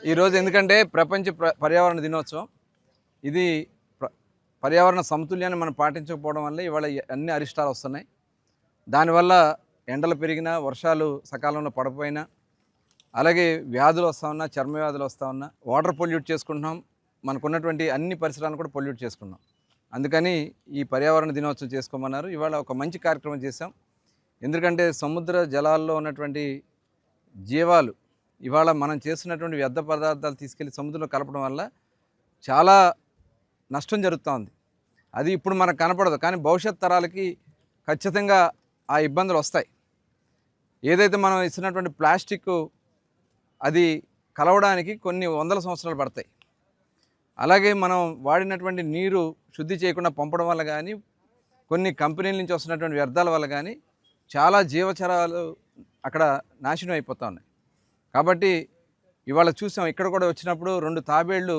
ఈరోజు ఎందుకంటే ప్రపంచ పర్యావరణ దినోత్సవం. ఇది పర్యావరణ సమతుల్యాన్ని మనం పాటించకపోవడం వల్ల ఇవాళ అన్ని అరిష్టాలు వస్తున్నాయి. దానివల్ల ఎండలు పెరిగినా, వర్షాలు సకాలంలో పడకపోయినా, అలాగే వ్యాధులు వస్తూ ఉన్నా, చర్మ వ్యాధులు వస్తూ ఉన్నా, వాటర్ పొల్యూట్ చేసుకుంటున్నాం. మనకున్నటువంటి అన్ని పరిసరాలను కూడా పొల్యూట్ చేసుకున్నాం. అందుకని ఈ పర్యావరణ దినోత్సవం చేసుకోమన్నారు. ఇవాళ ఒక మంచి కార్యక్రమం చేశాం. ఎందుకంటే సముద్ర జలాల్లో ఉన్నటువంటి జీవాలు ఇవాళ మనం చేస్తున్నటువంటి వ్యర్థ పదార్థాలు తీసుకెళ్ళి సముద్రంలో కలపడం వల్ల చాలా నష్టం జరుగుతోంది. అది ఇప్పుడు మనకు కనపడదు, కానీ భవిష్యత్ తరాలకి ఖచ్చితంగా ఆ ఇబ్బందులు వస్తాయి. ఏదైతే మనం ఇస్తున్నటువంటి ప్లాస్టిక్ అది కలవడానికి కొన్ని వందల సంవత్సరాలు పడతాయి. అలాగే మనం వాడినటువంటి నీరు శుద్ధి చేయకుండా పంపడం వల్ల కానీ, కొన్ని కంపెనీల నుంచి వస్తున్నటువంటి వ్యర్థాల వల్ల కానీ చాలా జీవచరాలు అక్కడ నాశనం అయిపోతూ ఉన్నాయి. కాబట్టి ఇవాళ చూసాం, ఇక్కడ కూడా వచ్చినప్పుడు 2 తాబేళ్ళు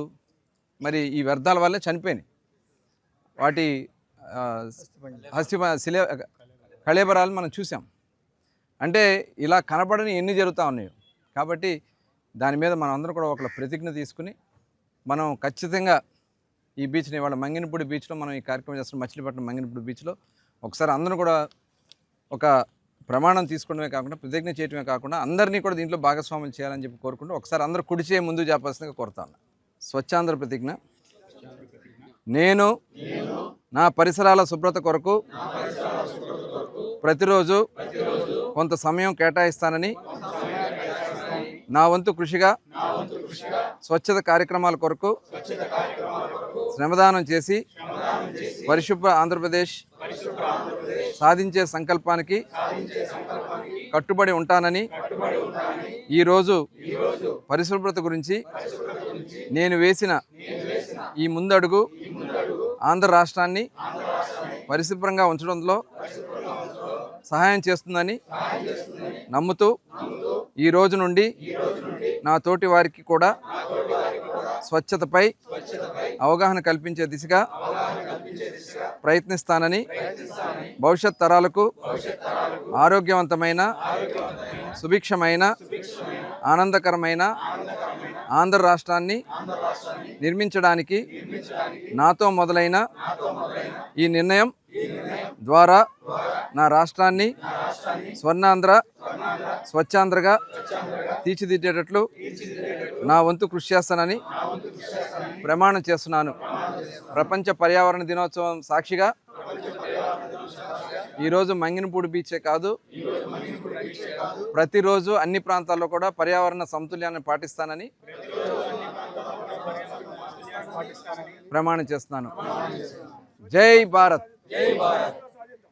మరి ఈ వ్యర్థాల వల్లే చనిపోయినాయి. వాటి కళేబరాలు మనం చూసాం. అంటే ఇలా కనపడని ఎన్ని జరుగుతూ ఉన్నాయో. కాబట్టి దాని మీద మనం అందరం కూడా ఒక ప్రతిజ్ఞ తీసుకుని మనం ఖచ్చితంగా ఈ బీచ్ని, ఇవాళ మంగినపూడి బీచ్లో మనం ఈ కార్యక్రమం చేస్తున్నాం. మచిలీపట్నం మంగినపూడి బీచ్లో ఒకసారి అందరూ కూడా ఒక ప్రమాణం తీసుకోవడమే కాకుండా, ప్రతిజ్ఞ చేయడమే కాకుండా అందరినీ కూడా దీంట్లో భాగస్వాములు చేయాలని చెప్పి కోరుకుంటూ ఒకసారి అందరూ కుడి చేయి ముందుకు చెప్పాల్సిందిగా కోరుతాను. స్వచ్ఛాంధ్ర ప్రతిజ్ఞ. నేను నా పరిసరాల శుభ్రత కొరకు ప్రతిరోజు కొంత సమయం కేటాయిస్తానని, నా వంతు కృషిగా స్వచ్ఛత కార్యక్రమాల కొరకు శ్రమదానం చేసి పరిశుభ్ర ఆంధ్రప్రదేశ్ సాధించే సంకల్పానికి కట్టుబడి ఉంటానని, ఈరోజు పరిశుభ్రత గురించి నేను వేసిన ఈ ముందడుగు ఆంధ్ర రాష్ట్రాన్ని పరిశుభ్రంగా ఉంచడంలో సహాయం చేస్తుందని నమ్ముతూ, ఈ రోజు నుండి నా తోటి వారికి కూడా స్వచ్ఛతపై అవగాహన కల్పించే దిశగా ప్రయత్నిస్తానని, భవిష్యత్ తరాలకు ఆరోగ్యవంతమైన, సుభిక్షమైన, ఆనందకరమైన ఆంధ్ర రాష్ట్రాన్ని నిర్మించడానికి నాతో మొదలైన ఈ నిర్ణయం ద్వారా నా రాష్ట్రాన్ని స్వర్ణాంధ్ర, స్వచ్ఛాంధ్రగా తీర్చిదిద్దేటట్లు నా వంతు కృషి చేస్తానని ప్రమాణం చేస్తున్నాను. ప్రపంచ పర్యావరణ దినోత్సవం సాక్షిగా ఈరోజు మంగినపూడి బీచే కాదు, ప్రతిరోజు అన్ని ప్రాంతాల్లో కూడా పర్యావరణ సమతుల్యాన్ని పాటిస్తానని ప్రమాణం చేస్తున్నాను. జై భారత్.